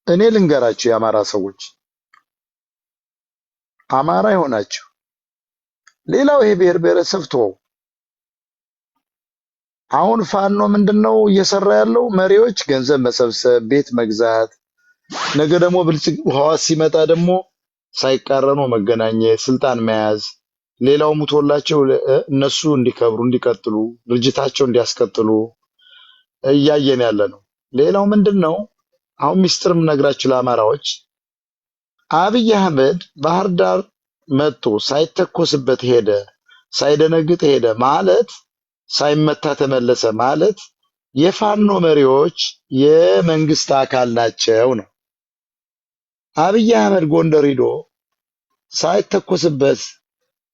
እኔ ልንገራችሁ የአማራ ሰዎች አማራ የሆናችሁ ሌላው ይሄ ብሔር ብሔረሰብ ተወው። አሁን ፋኖ ምንድነው እየሰራ ያለው? መሪዎች ገንዘብ መሰብሰብ፣ ቤት መግዛት፣ ነገ ደግሞ ብልጽግ ህዋስ ሲመጣ ደግሞ ሳይቃረኑ መገናኘት፣ ስልጣን መያዝ፣ ሌላው ሙቶላቸው እነሱ እንዲከብሩ እንዲቀጥሉ ድርጅታቸው እንዲያስቀጥሉ እያየን ያለ ነው። ሌላው ምንድነው? አሁን ሚስጥርም ነግራችሁ ለአማራዎች አብይ አህመድ ባህር ዳር መጥቶ ሳይተኮስበት ሄደ፣ ሳይደነግጥ ሄደ ማለት ሳይመታ ተመለሰ ማለት የፋኖ መሪዎች የመንግስት አካል ናቸው ነው። አብይ አህመድ ጎንደር ሂዶ ሳይተኮስበት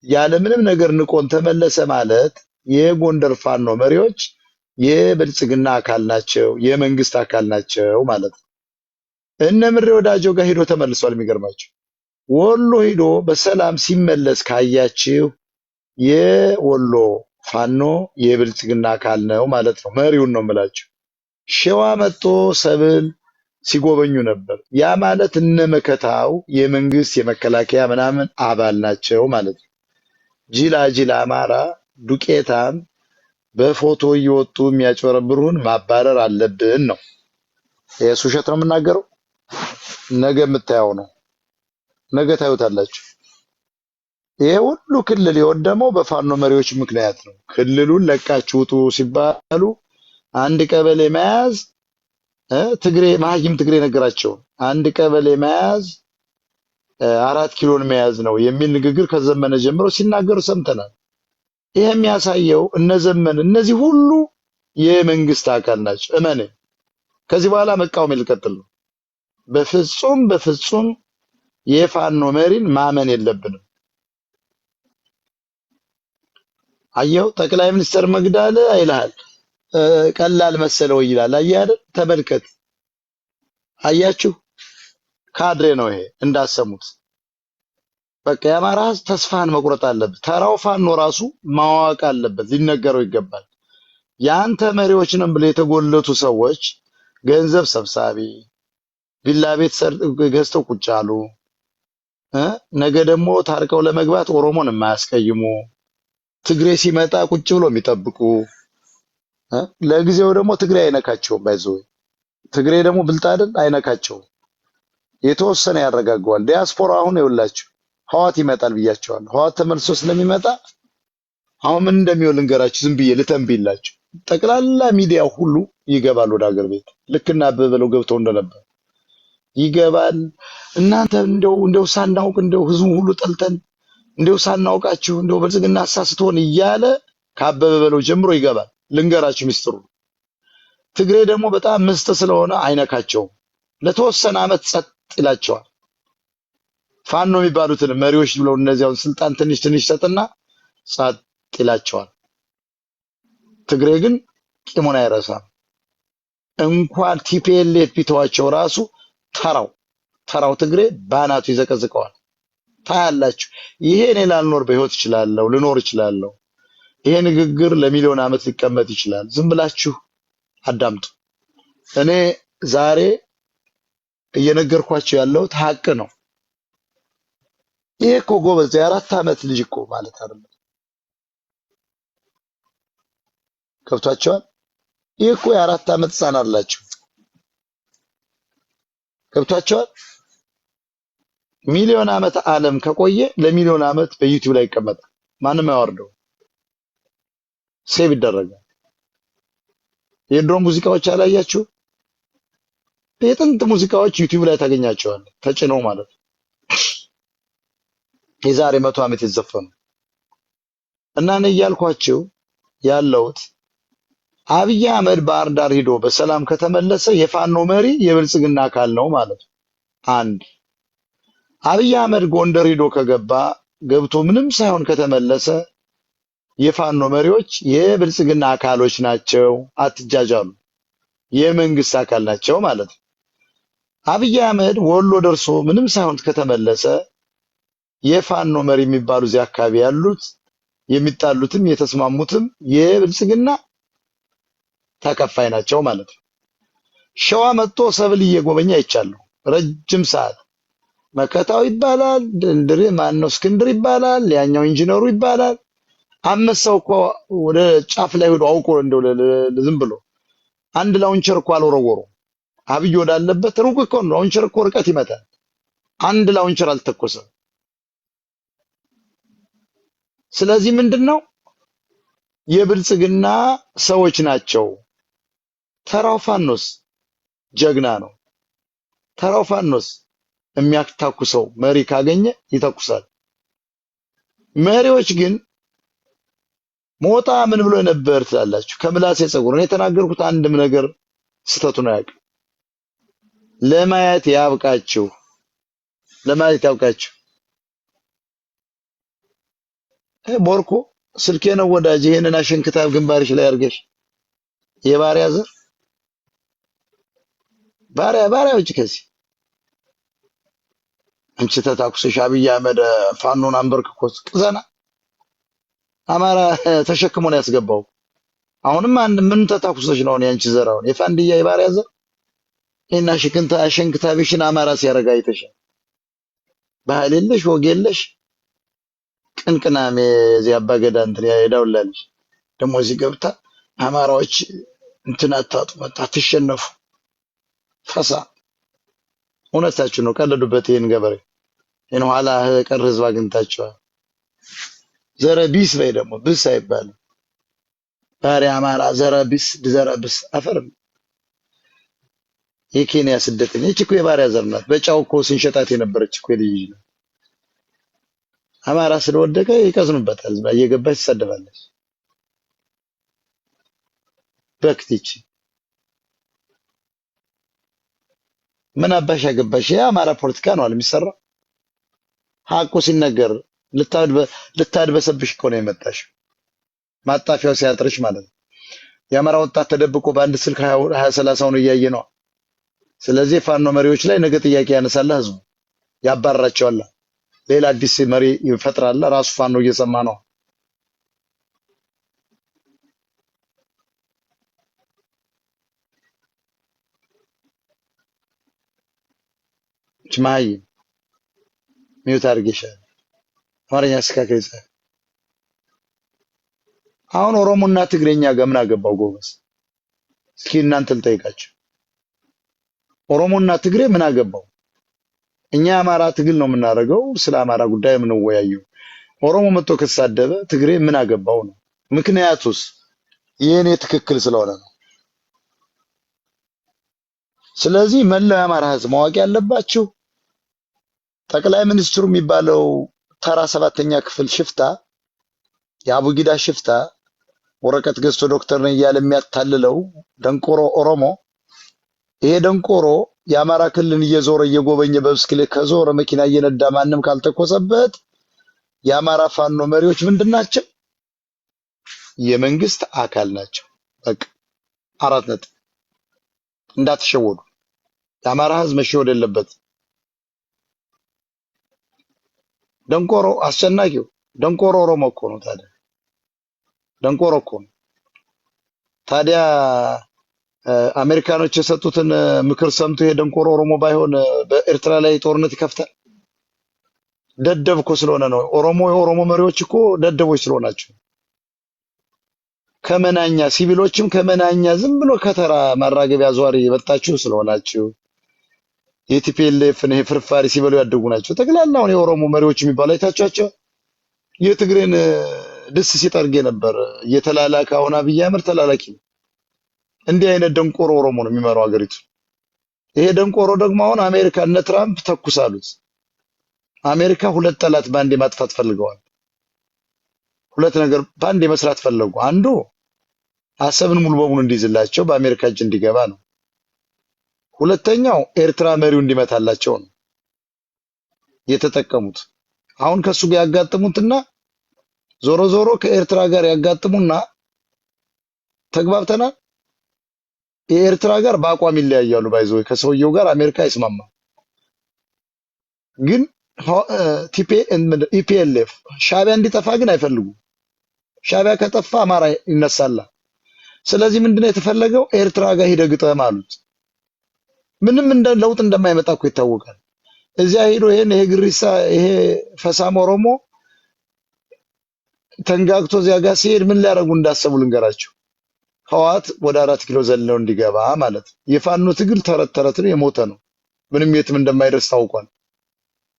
ያለምንም ነገር ንቆን ተመለሰ ማለት የጎንደር ፋኖ መሪዎች የብልጽግና አካል ናቸው፣ የመንግስት አካል ናቸው ማለት ነው። እነ ምሬ ወዳጆ ጋር ሂዶ ተመልሷል። የሚገርማቸው ወሎ ሂዶ በሰላም ሲመለስ ካያችሁ የወሎ ፋኖ የብልጽግና አካል ነው ማለት ነው። መሪውን ነው የምላችሁ። ሸዋ መጥቶ ሰብል ሲጎበኙ ነበር። ያ ማለት እነ መከታው የመንግስት የመከላከያ ምናምን አባል ናቸው ማለት ነው። ጅላ አማራ ዱቄታም በፎቶ እየወጡ የሚያጭበረብሩን ማባረር አለብን ነው። የሱ ውሸት ነው የምናገረው። ነገ የምታየው ነው። ነገ ታዩታላችሁ። ይሄ ሁሉ ክልል የወደመው በፋኖ መሪዎች ምክንያት ነው። ክልሉን ለቃችሁ ውጡ ሲባሉ አንድ ቀበሌ መያዝ ትግሬ መሀይም ትግሬ ነገራቸው። አንድ ቀበሌ መያዝ 4 ኪሎን መያዝ ነው የሚል ንግግር ከዘመነ ጀምሮ ሲናገሩ ሰምተናል። ይሄ የሚያሳየው እነዘመን እነዚህ ሁሉ የመንግስት አካል ናቸው። እመኔ ከዚህ በኋላ መቃወም ልቀጥል ነው። በፍጹም የፋኖ መሪን ማመን የለብንም። አየው ጠቅላይ ሚኒስትር መግዳለ አይልሃል ቀላል መሰለው ይላል። አየህ አይደል? ተመልከት። አያችሁ ካድሬ ነው ይሄ እንዳሰሙት። በቃ የአማራ ህዝብ ተስፋን መቁረጥ አለበት። ተራው ፋኖ ራሱ ማዋቅ አለበት፣ ሊነገረው ይገባል። የአንተ መሪዎች ነን ብለው የተጎለቱ ሰዎች ገንዘብ ሰብሳቢ ቪላ ቤት ገዝተው ቁጭ አሉ። ነገ ደግሞ ታርቀው ለመግባት ኦሮሞን የማያስቀይሙ ትግሬ ሲመጣ ቁጭ ብሎ የሚጠብቁ ለጊዜው ደግሞ ትግሬ አይነካቸውም። ባይዘው ትግሬ ደግሞ ብልጥ አይደል? አይነካቸውም። የተወሰነ ያረጋገዋል። ዲያስፖራ አሁን ይውላችሁ ህዋት ይመጣል ብያቸዋለሁ። ህዋት ተመልሶ ስለሚመጣ አሁን ምን እንደሚሆን ልንገራችሁ። ዝም ብዬ ልተንብይላችሁ። ጠቅላላ ሚዲያው ሁሉ ይገባል ወደ ሀገር ቤት። ልክና አበበለው ገብተው እንደነበር ይገባል። እናንተ እንደው ሳናውቅ እንደው ህዝቡ ሁሉ ጠልተን እንደው ሳናውቃችሁ እንደው ብልጽግና አሳስቶን እያለ ከአበበ በለው ጀምሮ ይገባል። ልንገራችሁ ሚስጥሩ። ትግሬ ደግሞ በጣም ምስጥ ስለሆነ አይነካቸውም። ለተወሰነ አመት ጸጥ ይላቸዋል። ፋኖ የሚባሉትን መሪዎች ብለው እነዚያውን ስልጣን ትንሽ ሰጥና ጸጥ ይላቸዋል። ትግሬ ግን ቂሙን አይረሳም። እንኳን ቲፒኤልኤፍ ቢተዋቸው ራሱ ተራው ትግሬ ባናቱ ይዘቀዝቀዋል። ታያላችሁ። ይሄ እኔ ላልኖር በህይወት እችላለሁ፣ ልኖር እችላለሁ። ይሄ ንግግር ለሚሊዮን አመት ሊቀመጥ ይችላል። ዝም ብላችሁ አዳምጡ። እኔ ዛሬ እየነገርኳችሁ ያለው ሀቅ ነው። ይሄ እኮ ጎበዝ የ4 አመት ልጅ እኮ ማለት አይደለም። ገብቷቸዋል። ይሄ እኮ የ4 አመት ህፃን አላችሁ። ገብቷቸዋል። ሚሊዮን አመት ዓለም ከቆየ ለሚሊዮን አመት በዩቲዩብ ላይ ይቀመጣል። ማንም ያወርደው፣ ሴቭ ይደረጋል። የድሮ ሙዚቃዎች አላያችሁ? የጥንት ሙዚቃዎች ዩቲዩብ ላይ ታገኛቸዋል፣ ተጭነው ማለት ነው። የዛሬ 100 ዓመት የተዘፈኑ እና እኔ እያልኳችሁ ያለሁት አብይ አህመድ ባህር ዳር ሂዶ በሰላም ከተመለሰ የፋኖ መሪ የብልጽግና አካል ነው ማለት ነው። አንድ አብይ አህመድ ጎንደር ሂዶ ከገባ ገብቶ ምንም ሳይሆን ከተመለሰ የፋኖ መሪዎች የብልጽግና አካሎች ናቸው። አትጃጃሉ፣ የመንግስት አካል ናቸው ማለት ነው። አብይ አህመድ ወሎ ደርሶ ምንም ሳይሆን ከተመለሰ የፋኖ መሪ የሚባሉ እዚህ አካባቢ ያሉት የሚጣሉትም የተስማሙትም የብልጽግና ተከፋይ ናቸው ማለት ነው። ሸዋ መጥቶ ሰብል እየጎበኘ አይቻለሁ። ረጅም ሰዓት መከታው ይባላል፣ ድንድር ማነው እስክንድር ይባላል፣ ያኛው ኢንጂነሩ ይባላል። አምስት ሰው እኮ ወደ ጫፍ ላይ ሄዶ አውቆ እንደው ዝም ብሎ አንድ ላውንቸር እኮ አልወረወሩ። አብይ ወዳለበት ሩቅ እኮ ነው። ላውንቸር እኮ ርቀት ይመታል። አንድ ላውንቸር አልተኮሰም። ስለዚህ ምንድነው የብልጽግና ሰዎች ናቸው። ተራው ፋኖስ ጀግና ነው። ተራው ፋኖስ የሚያታኩሰው መሪ ካገኘ ይተኩሳል። መሪዎች ግን ሞጣ ምን ብሎ ነበር ትላላችሁ? ከምላሴ ፀጉር ነው የተናገርኩት። አንድም ነገር ስተቱን አያውቅም። ለማየት ያብቃችሁ፣ ለማየት ያብቃችሁ። ቦርኮ ስልኬ ነው ወዳጅ። ይሄንን አሸንክታብ ግንባርሽ ላይ አድርገሽ የባሪያ ዘር ባሪያ ውጭ ከዚህ አንቺ ተታኩሰሽ አብይ አህመድ ፋኖን አንበርክኮ ቅዘና አማራ ተሸክሞ ነው ያስገባው። አሁንም አንድ ምን ተታኩሰሽ ነው ያንቺ ዘራውን የፋንድያ የባሪያ ዘር እና አሸንክታብሽን አማራ ሲያረጋ አይተሻል። ባህል የለሽ ወግ የለሽ ቅንቅናሜ እዚህ አባገዳ እንትን ያዳውላልሽ ደግሞ እዚህ ገብታ አማራዎች እንትን አታጡ መጣ ትሸነፉ ፈሳ እውነታችሁ ነው። ቀለዱበት ይሄን ገበሬ ይሄን ኋላ ቀር ህዝብ አግኝታችኋል። ዘረቢስ በይ ደግሞ ብስ አይባልም። ባሪ አማራ ዘረቢስ አፈርም የኬንያ ስደተኛ እቺ እኮ የባሪያ ዘር ናት። በጫው እኮ ስንሸጣት የነበረች እኮ ልጅ ነው። አማራ ስለወደቀ ይቀዝኑበታል። እየገባች ትሰደባለች። በክቲች ምን አባሽ ያገባሽ? የአማራ ፖለቲካ ነው የሚሰራው። ሀቁ ሲነገር ልታድበሰብሽ እኮ ነው የመጣሽ። ማጣፊያው ሲያጥርሽ ማለት ነው። የአማራ ወጣት ተደብቆ በአንድ ስልክ 20-30 እያየ ነው። ስለዚህ ፋኖ መሪዎች ላይ ነገ ጥያቄ ያነሳል፣ ህዝቡ ያባራቸዋል። ሌላ አዲስ መሪ ይፈጥራል። ራሱ ፋኖ እየሰማ ነው። ችማይ ሚውት አድርጌሻለሁ። አማርኛ አስተካክል። አሁን ኦሮሞና ትግሬኛ ጋር ምን አገባው ጎበዝ? እስኪ እናንተ ልጠይቃችሁ። ኦሮሞና ትግሬ ምን አገባው? እኛ አማራ ትግል ነው የምናደርገው፣ ስለ አማራ ጉዳይ የምንወያየው። ኦሮሞ መጥቶ ከተሳደበ ትግሬ ምን አገባው ነው? ምክንያቱስ የኔ ትክክል ስለሆነ ነው። ስለዚህ መላው የአማራ ህዝብ ማወቅ ያለባችሁ ጠቅላይ ሚኒስትሩ የሚባለው ተራ 7ኛ ክፍል ሽፍታ፣ የአቡጊዳ ሽፍታ ወረቀት ገዝቶ ዶክተር ነኝ እያለ የሚያታልለው ደንቆሮ ኦሮሞ፣ ይሄ ደንቆሮ የአማራ ክልልን እየዞረ እየጎበኘ በብስክሌት ከዞረ መኪና እየነዳ ማንም ካልተኮሰበት የአማራ ፋኖ መሪዎች ምንድናቸው? የመንግስት አካል ናቸው። በቃ 4 ነጥብ። እንዳትሸወዱ። የአማራ ህዝብ መሸወድ የለበት። ደንቆሮ አስጨናቂው ደንቆሮ ኦሮሞ እኮ ነው። ታዲያ ደንቆሮ እኮ ነው። ታዲያ አሜሪካኖች የሰጡትን ምክር ሰምቶ የደንቆሮ ኦሮሞ ባይሆን በኤርትራ ላይ ጦርነት ይከፍታል? ደደብ እኮ ስለሆነ ነው። የኦሮሞ መሪዎች እኮ ደደቦች ስለሆናቸው ከመናኛ ሲቪሎችም ከመናኛ ዝም ብሎ ከተራ ማራገቢያ ዟሪ የመጣችሁ ስለሆናችሁ የቲፒኤልኤፍን ፍርፋሪ ሲበሉ ያደጉ ናቸው። ጠቅላላውን የኦሮሞ መሪዎች የሚባሉ አይታችኋቸው የትግሬን ድስ ሲጠርግ ነበር። እየተላላከ አሁን አብይ አህመድ ተላላኪ ነው። እንዲህ አይነት ደንቆሮ ኦሮሞ ነው የሚመራው ሀገሪቱ። ይሄ ደንቆሮ ደግሞ አሁን አሜሪካ እነ ትራምፕ ተኩሳሉት። አሜሪካ 2 ጠላት ባንዴ ማጥፋት ፈልገዋል። 2 ነገር ባንዴ መስራት ፈለጉ። አንዱ አሰብን ሙሉ በሙሉ እንዲይዝላቸው በአሜሪካ እጅ እንዲገባ ነው። ሁለተኛው ኤርትራ መሪው እንዲመታላቸው ነው የተጠቀሙት። አሁን ከሱ ጋር ያጋጥሙትና ዞሮ ዞሮ ከኤርትራ ጋር ያጋጥሙና ተግባብተናል። የኤርትራ ጋር በአቋም ይለያያሉ። ባይዘው ከሰውየው ጋር አሜሪካ አይስማማም። ግን ኢፒኤልኤፍ ሻቢያ እንዲጠፋ ግን አይፈልጉም። ሻቢያ ከጠፋ አማራ ይነሳላ። ስለዚህ ምንድነው የተፈለገው? ኤርትራ ጋር ሂደህ ግጠም አሉት። ምንም እንደ ለውጥ እንደማይመጣ እኮ ይታወቃል። እዚያ ሄዶ ይሄ ግሪሳ ይሄ ፈሳም ኦሮሞ ተንጋግቶ እዚያ ጋር ሲሄድ ምን ሊያደርጉ እንዳሰቡ ልንገራቸው። ህወሓት ወደ 4 ኪሎ ዘለው እንዲገባ ማለት ነው። የፋኖ ትግል ተረት ተረት ነው፣ የሞተ ነው። ምንም የትም እንደማይደርስ ታውቋል።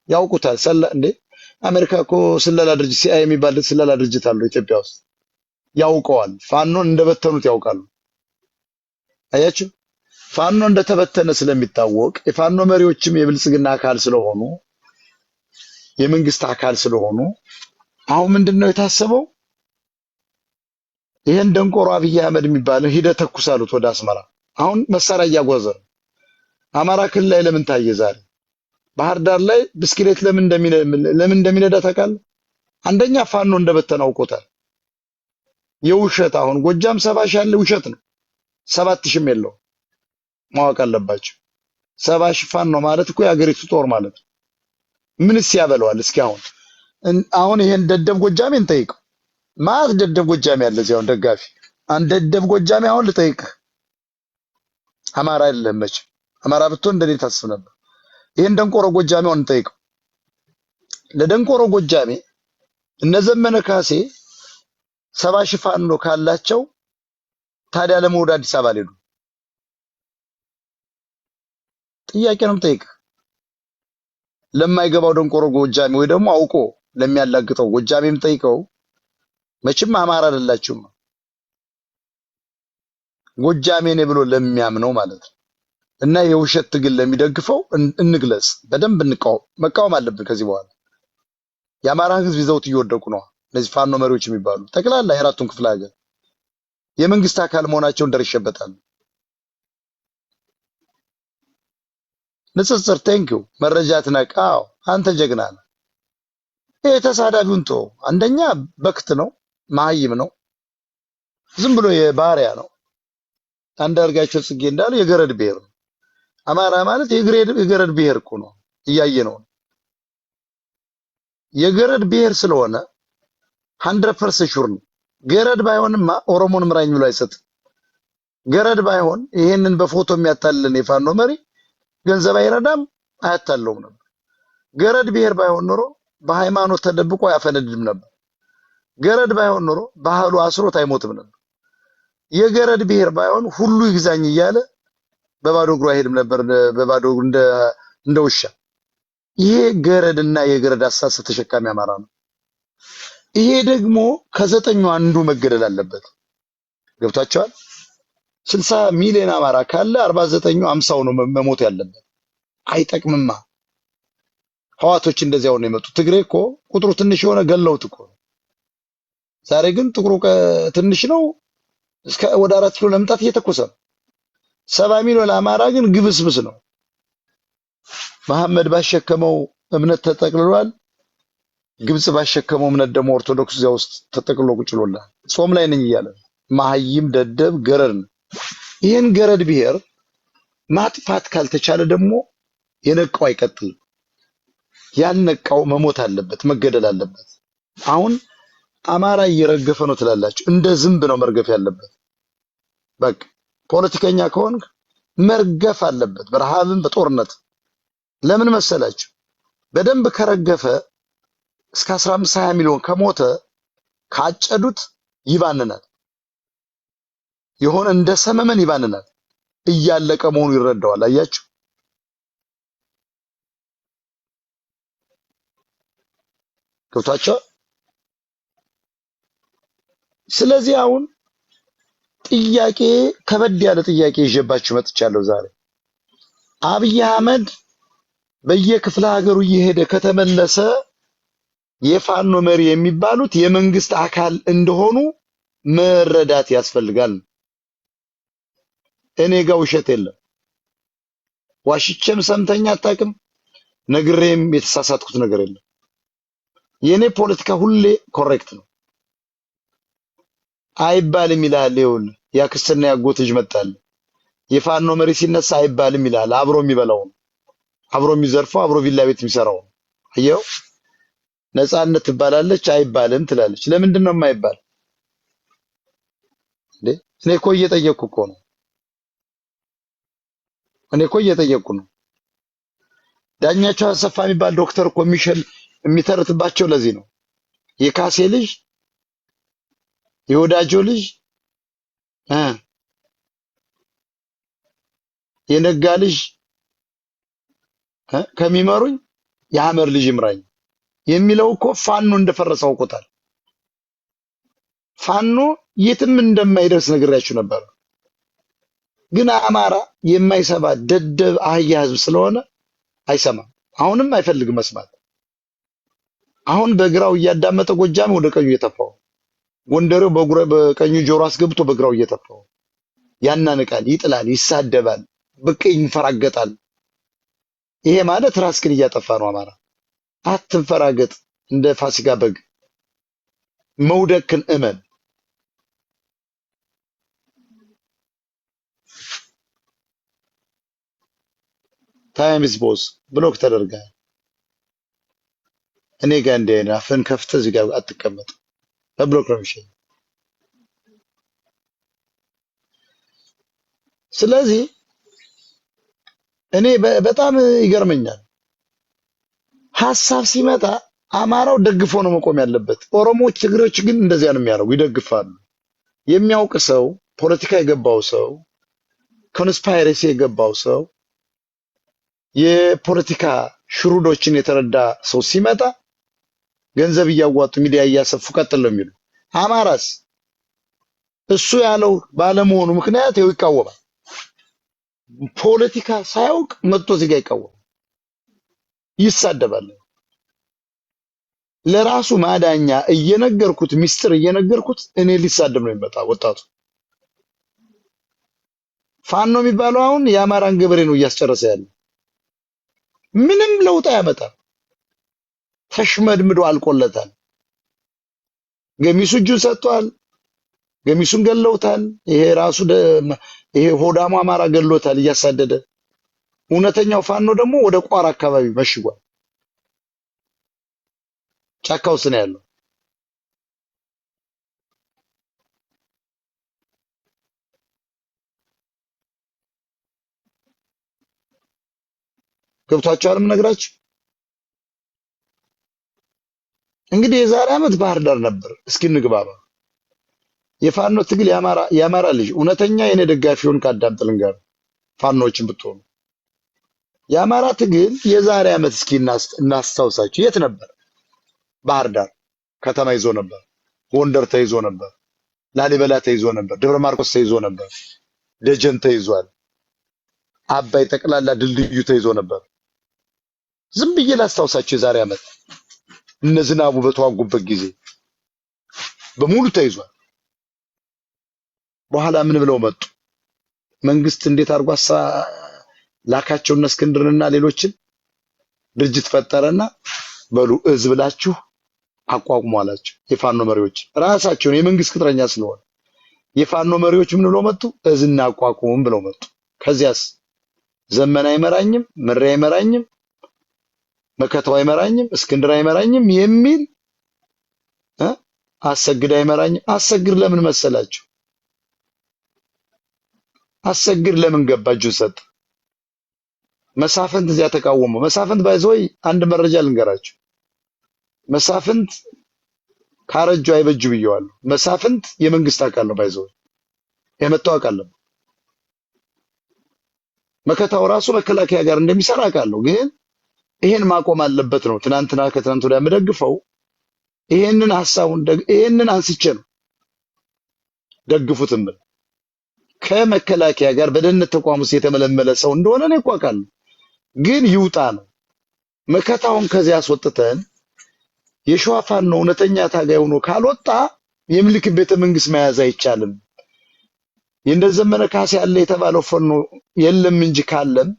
ያውቁታል። እንዴ አሜሪካ እኮ ስለላ ድርጅት ሲአይኤ የሚባል ስለላ ድርጅት አለው ኢትዮጵያ ውስጥ። ያውቀዋል። ፋኖን እንደበተኑት ያውቃሉ። አያችሁ፣ ፋኖ እንደተበተነ ስለሚታወቅ የፋኖ መሪዎችም የብልጽግና አካል ስለሆኑ የመንግስት አካል ስለሆኑ አሁን ምንድነው የታሰበው? ይሄን ደንቆሮ አብይ አህመድ የሚባለው ሂደህ ተኩስ አሉት ወደ አስመራ። አሁን መሳሪያ እያጓዘ ነው። አማራ ክልል ላይ ለምን ታየ ዛሬ? ባህር ዳር ላይ ብስክሌት ለምን እንደሚነዳ ታውቃለህ? አንደኛ ፋኖ እንደበተነ አውቆታል። የውሸት አሁን ጎጃም 70 ሺህ ያለ ውሸት ነው። 7000ም የለው ማወቅ አለባቸው። 70 ሺህ ፋኖ ማለት እኮ የአገሪቱ ጦር ማለት ነው። ምንስ ያበለዋል? እስኪ አሁን ይሄን ደደብ ጎጃሜን ጠይቀው። ማት ደደብ ጎጃሜ ያለ እዚያው ደጋፊ አንድ ደደብ ጎጃሜ አሁን ልጠይቅህ። አማራ አይደለም መቼም። አማራ ብትሆን እንደኔ ታስብ ነበር። ይሄን ደንቆሮ ጎጃሜ አሁን ጠይቀው። ለደንቆሮ ጎጃሜ እነዘመነ ካሴ 70 ሺህ ፋኖ ካላቸው ታዲያ ለምን ወደ አዲስ አበባ ሊሄዱ? ጥያቄ ነው የምጠይቅህ። ለማይገባው ደንቆሮ ጎጃሜ ወይ ደግሞ አውቆ ለሚያላግጠው ጎጃሜም ጠይቀው። መቼም አማራ አይደላችሁም። ጎጃሜ ነኝ ብሎ ለሚያምነው ማለት ነው። እና የውሸት ትግል ለሚደግፈው እንግለጽ፣ በደንብ መቃወም አለብን። ከዚህ በኋላ የአማራ ህዝብ ይዘውት እየወደቁ ነው። እነዚህ ፋኖ መሪዎች የሚባሉ ጠቅላላ የአራቱን ክፍለ ሀገር የመንግስት አካል መሆናቸውን ደርሼበታለሁ። ንጽጽር ቴንኪው መረጃ ትነቃው። አንተ ጀግና ነህ። ይሄ ተሳዳቢውን ቶ አንደኛ በክት ነው፣ መሀይም ነው፣ ዝም ብሎ የባሪያ ነው። አንዳርጋቸው ጽጌ እንዳለው የገረድ ብሔር ነው። አማራ ማለት የገረድ ብሔር እኮ ነው። እያየ ነው። የገረድ ብሔር ስለሆነ 100% ሹር ነው። ገረድ ባይሆንማ ኦሮሞን ምራኝ ብሎ አይሰጥ። ገረድ ባይሆን ይሄንን በፎቶ የሚያታልልን የፋኖ መሪ ገንዘብ አይረዳም፣ አያታለውም ነበር። ገረድ ብሔር ባይሆን ኖሮ በሃይማኖት ተደብቆ አያፈነድም ነበር። ገረድ ባይሆን ኖሮ ባህሉ አስሮት አይሞትም ነበር። የገረድ ብሔር ባይሆን ሁሉ ይግዛኝ እያለ በባዶ እግሩ አይሄድም ነበር፣ በባዶ እንደ ውሻ። ይሄ ገረድና የገረድ አሳሰብ ተሸካሚ አማራ ነው። ይሄ ደግሞ ከ9 አንዱ መገደል አለበት። ገብታችኋል? 60 ሚሊዮን አማራ ካለ 49 50 ነው መሞት ያለበት። አይጠቅምማ። ህዋቶች እንደዚያው ነው የመጡት። ትግሬ እኮ ቁጥሩ ትንሽ የሆነ ገለውት እኮ። ዛሬ ግን ጥቁሩ ትንሽ ነው፣ እስከ ወደ 4 ኪሎ ለመምጣት እየተኮሰ ነው። 70 ሚሊዮን አማራ ግን ግብስብስ ነው። መሐመድ ባሸከመው እምነት ተጠቅልሏል። ግብጽ ባሸከመው እምነት ደግሞ ኦርቶዶክስ እዚያ ውስጥ ተጠቅልሎ ቁጭ ብሎላል። ጾም ላይ ነኝ እያለ መሀይም ደደብ ገረድ ነው። ይህን ገረድ ብሔር ማጥፋት ካልተቻለ ደግሞ የነቃው አይቀጥልም። ያልነቃው መሞት አለበት፣ መገደል አለበት። አሁን አማራ እየረገፈ ነው ትላላችሁ። እንደ ዝንብ ነው መርገፍ ያለበት። በቃ ፖለቲከኛ ከሆንክ መርገፍ አለበት፣ በረሃብም በጦርነት። ለምን መሰላችሁ? በደንብ ከረገፈ እስከ 15-20 ሚሊዮን ከሞተ ካጨዱት ይባንናል። የሆነ እንደ ሰመመን ይባንናል። እያለቀ መሆኑ ይረዳዋል። አያችሁ? ገብቷቸው። ስለዚህ አሁን ጥያቄ ከበድ ያለ ጥያቄ ይዤባችሁ መጥቻለሁ ዛሬ። አብይ አህመድ በየክፍለ ሀገሩ እየሄደ ከተመለሰ የፋኖ መሪ የሚባሉት የመንግስት አካል እንደሆኑ መረዳት ያስፈልጋል። እኔ ጋር ውሸት የለም። ዋሽቼም ሰምተኛ አታውቅም። ነግሬም የተሳሳትኩት ነገር የለም። የኔ ፖለቲካ ሁሌ ኮሬክት ነው። አይባልም ይላል። ይኸውልህ ያክስትና ያጎት ልጅ መጣል። የፋኖ መሪ ሲነሳ አይባልም ይላል። አብሮ የሚበላው ነው፣ አብሮ የሚዘርፈው፣ አብሮ ቪላ ቤት የሚሰራው። አየው፣ ነፃነት ትባላለች አይባልም ትላለች። ለምንድን ነው የማይባል? እኔ እኮ እየጠየቅኩ እኮ ነው። እኔ እኮ እየጠየቅኩ ነው። ዳኛቸው አሰፋ የሚባል ዶክተር እኮ የሚተርትባቸው ለዚህ ነው። የካሴ ልጅ የወዳጆ ልጅ እ የነጋ ልጅ ከሚመሩኝ የሐመር ልጅ ይምራኝ የሚለው እኮ ፋኖ እንደፈረሰ አውቆታል። ፋኖ የትም እንደማይደርስ ነግሬያችሁ ነበር። ግን አማራ የማይሰማ ደደብ አህያ ህዝብ ስለሆነ አይሰማም። አሁንም አይፈልግም መስማት። አሁን በግራው እያዳመጠ ጎጃም ወደ ቀኙ እየተፋው፣ ጎንደሬው በቀኙ ጆሮ አስገብቶ በግራው እየተፋው ያናንቃል፣ ይጥላል፣ ይሳደባል፣ በቀኝ ይንፈራገጣል። ይሄ ማለት ራስክን እያጠፋ ነው። አማራ አትንፈራገጥ፣ እንደ ፋሲካ በግ መውደቅን እመን። ታይምስ ቦስ ብሎክ ተደርጋል። እኔ ጋር እንደ አይነት አፍን ከፍተህ እዚህ ጋር አትቀመጥ። በብሎክ ነው የሚሸኝ። ስለዚህ እኔ በጣም ይገርመኛል። ሐሳብ ሲመጣ አማራው ደግፎ ነው መቆም ያለበት። ኦሮሞዎች፣ ትግሬዎች ግን እንደዚያ ነው የሚያደርጉ፣ ይደግፋሉ። የሚያውቅ ሰው፣ ፖለቲካ የገባው ሰው፣ ኮንስፓይሬሲ የገባው ሰው፣ የፖለቲካ ሽሩዶችን የተረዳ ሰው ሲመጣ ገንዘብ እያዋጡ ሚዲያ እያሰፉ ቀጥል ነው የሚሉ። አማራስ እሱ ያለው ባለመሆኑ ምክንያት ይኸው ይቃወማል። ፖለቲካ ሳያውቅ መጥቶ እዚህ ጋር ይቃወማል፣ ይሳደባል። ለራሱ ማዳኛ እየነገርኩት ሚስጥር እየነገርኩት እኔ ሊሳደብ ነው የሚመጣ ወጣቱ። ፋኖ የሚባለው አሁን የአማራን ገበሬ ነው እያስጨረሰ ያለ። ምንም ለውጥ አያመጣም። ተሽመድምዶ አልቆለታል። ገሚሱ እጁን ሰጥቷል። ገሚሱን ገለውታል። ይሄ ራሱ ይሄ ሆዳሙ አማራ ገሎታል እያሳደደ። እውነተኛው ፋኖ ደግሞ ወደ ቋራ አካባቢ መሽጓል። ጫካ ውስጥ ነው ያለው። ገብቷቸዋል የምነግራችሁ። እንግዲህ የዛሬ ዓመት ባህር ዳር ነበር። እስኪ እንግባባ። የፋኖ ትግል የአማራ ልጅ እውነተኛ የኔ ደጋፊውን ካዳምጥ ልንገር፣ ፋኖችን ብትሆኑ የአማራ ትግል የዛሬ ዓመት እስኪ እናስታውሳችሁ። የት ነበር? ባህር ዳር ከተማ ይዞ ነበር። ጎንደር ተይዞ ነበር። ላሊበላ ተይዞ ነበር። ደብረ ማርቆስ ተይዞ ነበር። ደጀን ተይዟል። አባይ ጠቅላላ ድልድዩ ተይዞ ነበር። ዝም ብዬ ላስታውሳችሁ። የዛሬ ዓመት እነ ዝናቡ በተዋጉበት ጊዜ በሙሉ ተይዟል። በኋላ ምን ብለው መጡ? መንግስት እንዴት አድርጎ ላካቸው እነ እስክንድርንና ሌሎችን ድርጅት ፈጠረና በሉ እዝ ብላችሁ አቋቁሙ አላቸው። የፋኖ መሪዎች ራሳቸውን የመንግስት ቅጥረኛ ስለሆነ የፋኖ መሪዎች ምን ብለው መጡ? እዝ እናቋቁም ብለው መጡ። ከዚያስ ዘመን አይመራኝም፣ ምሬ አይመራኝም፣ መከታው አይመራኝም፣ እስክንድር አይመራኝም የሚል አሰግድ አይመራኝም። አሰግድ ለምን መሰላችሁ? አሰግድ ለምን ገባ? እጁን ሰጠ። መሳፍንት እዚያ ተቃወሙ። መሳፍንት ባይዘው አንድ መረጃ ልንገራችሁ። መሳፍንት ካረጁ አይበጁ ብየዋለሁ። መሳፍንት የመንግስት አካል ነው። ባይዘው የመታወቅ አለበት። መከታው ራሱ መከላከያ ጋር እንደሚሰራ አውቃለሁ፣ ግን ይሄን ማቆም አለበት ነው። ትናንትና ከትናንት ወዲያ የምደግፈው ይሄንን ሐሳቡን ይሄንን አንስቼ ነው ደግፉትም። ከመከላከያ ጋር በደህንነት ተቋም ውስጥ የተመለመለ ሰው እንደሆነ ነው ይቋቃል፣ ግን ይውጣ ነው። መከታውን ከዚያ አስወጥተን የሸዋ ፋኖ እውነተኛ ታጋይ ሆኖ ካልወጣ የምልክ ቤተ መንግስት መያዝ አይቻልም። የእንደዘመነ ካሴ አለ የተባለው ፋኖ የለም እንጂ ካለም፣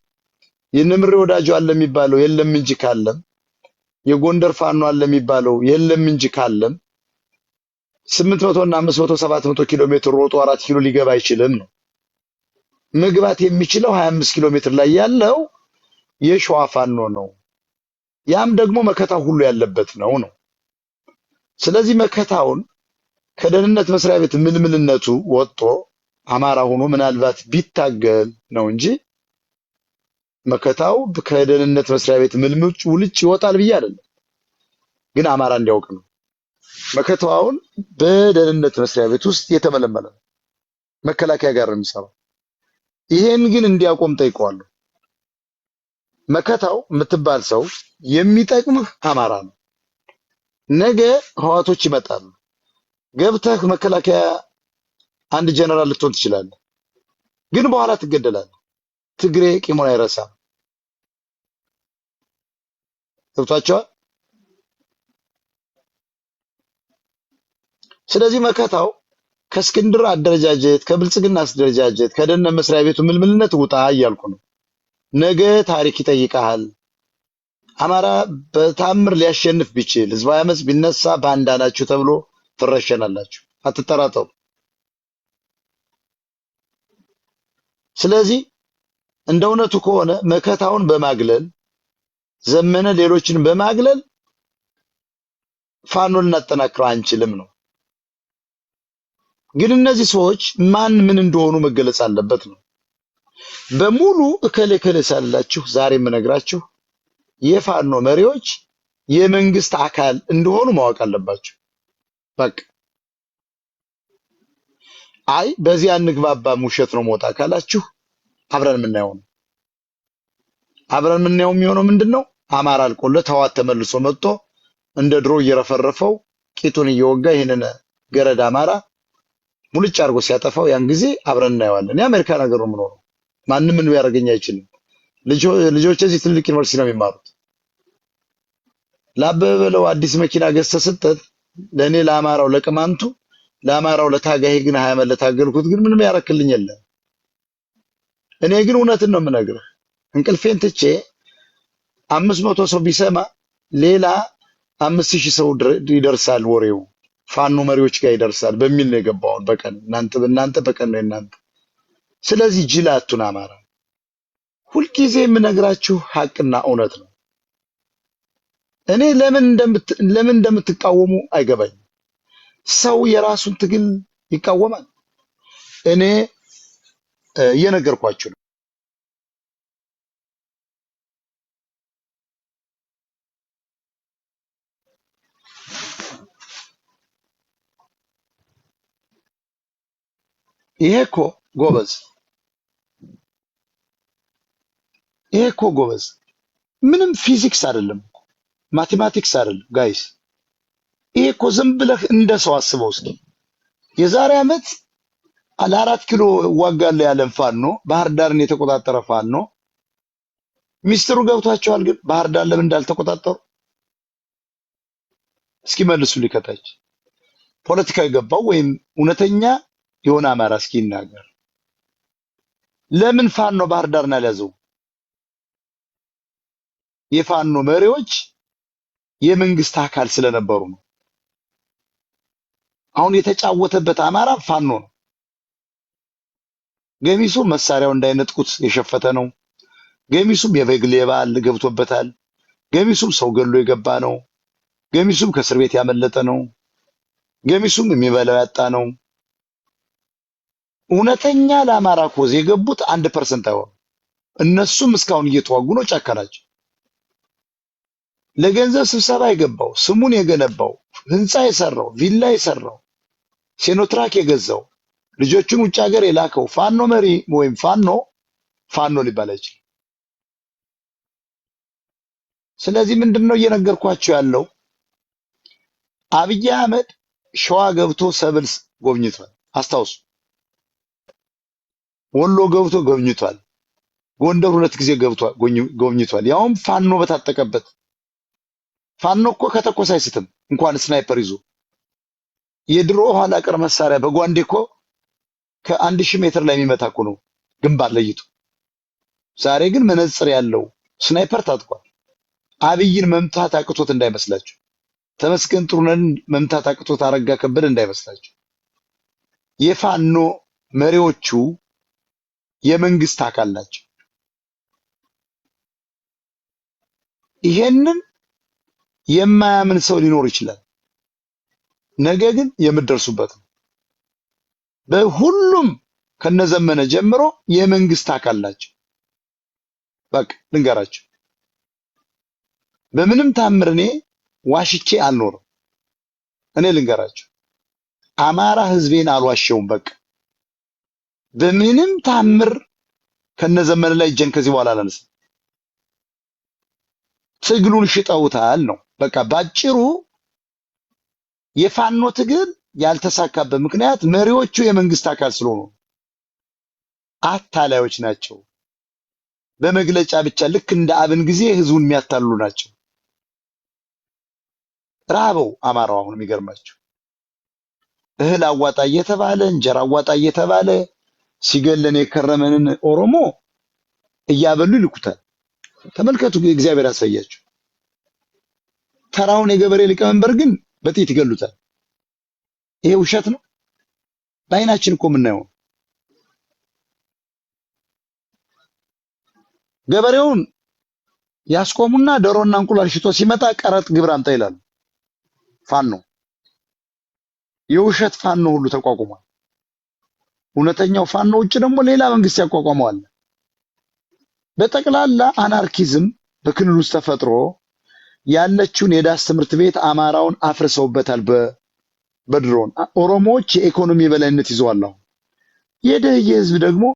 የነምሬ ወዳጆ አለ የሚባለው የለም እንጂ ካለም፣ የጎንደር ፋኖ አለ የሚባለው የለም እንጂ ካለም 800 እና 500 700 ኪሎ ሜትር ሮጦ 4 ኪሎ ሊገባ አይችልም ነው። መግባት የሚችለው 25 ኪሎ ሜትር ላይ ያለው የሸዋ ፋኖ ነው። ያም ደግሞ መከታው ሁሉ ያለበት ነው። ስለዚህ መከታውን ከደህንነት መስሪያ ቤት ምልምልነቱ ወጥቶ አማራ ሆኖ ምናልባት ቢታገል ነው እንጂ መከታው ከደህንነት መስሪያ ቤት ምልምጭ ውልጭ ይወጣል ብዬ አይደለም፣ ግን አማራ እንዲያውቅ ነው። መከታው አሁን በደህንነት መስሪያ ቤት ውስጥ የተመለመለ ነው። መከላከያ ጋር ነው የሚሰራው። ይሄን ግን እንዲያቆም ጠይቀዋለሁ። መከታው የምትባል ሰው የሚጠቅምህ አማራ ነው። ነገ ህዋቶች ይመጣሉ። ገብተህ መከላከያ አንድ ጀነራል ልትሆን ትችላለህ፣ ግን በኋላ ትገደላለህ። ትግሬ ቂሙን አይረሳም። ገብቷቸዋል። ስለዚህ መከታው ከእስክንድር አደረጃጀት፣ ከብልጽግና አደረጃጀት፣ ከደህንነት መስሪያ ቤቱ ምልምልነት ውጣ እያልኩ ነው። ነገ ታሪክ ይጠይቃል። አማራ በታምር ሊያሸንፍ ቢችል ህዝባዊ አመፅ ቢነሳ ባንዳ ናችሁ ተብሎ ትረሸናላችሁ፣ አትጠራጠሩ። ስለዚህ እንደ እውነቱ ከሆነ መከታውን በማግለል ዘመነ ሌሎችን በማግለል ፋኖን ልናጠናክረው አንችልም ነው። ግን እነዚህ ሰዎች ማን ምን እንደሆኑ መገለጽ አለበት ነው። በሙሉ እከሌ እከሌ ሳላችሁ ዛሬ የምነግራችሁ የፋኖ መሪዎች የመንግስት አካል እንደሆኑ ማወቅ አለባችሁ። በቃ አይ በዚህ አንግባባም ውሸት ነው ሞታ ካላችሁ አብረን የምናየው ነው። አብረን የምናየው የሚሆነው ምንድነው? አማራ አልቆለት ህዋት ተመልሶ መጥቶ እንደ ድሮ እየረፈረፈው ቂጡን እየወጋ ይሄንን ገረድ አማራ ሙልጭ አድርጎ ሲያጠፋው ያን ጊዜ አብረን እናየዋለን። የአሜሪካ ነገር ነው የምኖረው። ማንም ምን ያደርገኝ አይችልም። ልጆች እዚህ ትልቅ ዩኒቨርሲቲ ነው የሚማሩት። ለአበበ በለው አዲስ መኪና ገዝተህ ስትሰጥ ለእኔ ለአማራው ለቅማንቱ ለአማራው ለታጋይ ግን 20 ዓመት ለታገልኩት ግን ምንም ያረክልኝ የለም። እኔ ግን እውነትን ነው የምነግርህ። እንቅልፌን ትቼ 500 ሰው ቢሰማ ሌላ 5000 ሰው ይደርሳል ወሬው ፋኖ መሪዎች ጋር ይደርሳል በሚል ነው የገባው። በቀን እናንተ በቀን ነው እናንተ። ስለዚህ ጅላቱን አማራ ሁልጊዜ የምነግራችሁ ሐቅና እውነት ነው። እኔ ለምን እንደምትቃወሙ አይገባኝም። ሰው የራሱን ትግል ይቃወማል። እኔ እየነገርኳችሁ ነው። ይሄ እኮ ጎበዝ ምንም ፊዚክስ አይደለም፣ ማቴማቲክስ አይደለም ጋይስ። ይሄ እኮ ዝም ብለህ እንደ ሰው አስበው እስኪ። የዛሬ ዓመት ለ4 ኪሎ ዋጋለሁ ያለን ፋኖ ባህር ዳርን የተቆጣጠረ ፋኖ ሚስጥሩ ገብቷቸዋል። ግን ባህር ዳር ለምን እንዳልተቆጣጠሩ እስኪ መልሱ ሊከታች ፖለቲካ የገባው ወይም እውነተኛ የሆነ አማራ እስኪ ይናገር። ለምን ፋኖ ባህር ዳርን አልያዘው? የፋኖ መሪዎች የመንግስት አካል ስለነበሩ ነው። አሁን የተጫወተበት አማራ ፋኖ ነው። ገሚሱ መሳሪያው እንዳይነጥቁት የሸፈተ ነው። ገሚሱም የበግ ሌባ ገብቶበታል። ገሚሱም ሰው ገሎ የገባ ነው። ገሚሱም ከእስር ቤት ያመለጠ ነው። ገሚሱም የሚበላው ያጣ ነው። እውነተኛ ለአማራ ኮዝ የገቡት 1% አይሆኑ። እነሱም እስካሁን እየተዋጉ ነው፣ ጫካ ናቸው። ለገንዘብ ስብሰባ የገባው ስሙን የገነባው ህንፃ የሰራው ቪላ የሰራው ሴኖትራክ የገዛው ልጆቹን ውጭ ሀገር የላከው ፋኖ መሪ ወይም ፋኖ ሊባል አይችልም። ስለዚህ ምንድነው እየነገርኳችሁ ያለው? አብይ አህመድ ሸዋ ገብቶ ሰብል ጎብኝቷል። አስታውሱ። ወሎ ገብቶ ጎብኝቷል። ጎንደር 2 ጊዜ ገብቷል ጎብኝቷል። ያውም ፋኖ በታጠቀበት። ፋኖ እኮ ከተኮሰ አይስትም እንኳን ስናይፐር ይዞ። የድሮ ኋላ ቀር መሳሪያ በጓንዴ እኮ ከ1000 ሜትር ላይ የሚመታ እኮ ነው ግንባር ለይቶ። ዛሬ ግን መነጽር ያለው ስናይፐር ታጥቋል። አብይን መምታት አቅቶት እንዳይመስላችሁ። ተመስገን ጥሩነህን መምታት አቅቶት አረጋ ከበደ እንዳይመስላችሁ። የፋኖ መሪዎቹ የመንግስት አካል ናቸው። ይሄንን የማያምን ሰው ሊኖር ይችላል። ነገ ግን የምትደርሱበት ነው። በሁሉም ከነዘመነ ጀምሮ የመንግስት አካል ናቸው። በቃ ልንገራችሁ፣ በምንም ታምር እኔ ዋሽቼ አልኖርም። እኔ ልንገራችሁ፣ አማራ ህዝቤን አልዋሸውም። በቃ በምንም ታምር ከነዘመነ ላይ እጄን ከዚህ በኋላ አላነሳም። ትግሉን ሽጠውታል ነው በቃ ባጭሩ። የፋኖ ትግል ያልተሳካበት ምክንያት መሪዎቹ የመንግስት አካል ስለሆኑ አታላዮች ናቸው። በመግለጫ ብቻ ልክ እንደ አብን ጊዜ ህዝቡን የሚያታሉ ናቸው። ራበው አማራው። አሁን የሚገርማቸው እህል አዋጣ እየተባለ እንጀራ አዋጣ እየተባለ ሲገለን የከረመንን ኦሮሞ እያበሉ ይልኩታል። ተመልከቱ፣ እግዚአብሔር ያሳያቸው። ተራውን የገበሬ ሊቀመንበር ግን በጥይት ይገሉታል። ይሄ ውሸት ነው? በአይናችን እኮ የምናየው። ገበሬውን ያስቆሙና ዶሮና እንቁላል ሽጦ ሲመጣ ቀረጥ ግብር አምጣ ይላሉ። ፋኖ የውሸት ፋኖ ሁሉ ተቋቁሟል። እውነተኛው ፋኖ ውጭ ደግሞ ሌላ መንግስት ያቋቋመዋል። በጠቅላላ አናርኪዝም በክልል ውስጥ ተፈጥሮ ያለችውን የዳስ ትምህርት ቤት አማራውን አፍርሰውበታል። በድሮን ኦሮሞዎች የኢኮኖሚ የበላይነት ይዘዋል። አሁን የደህየ ህዝብ ደግሞ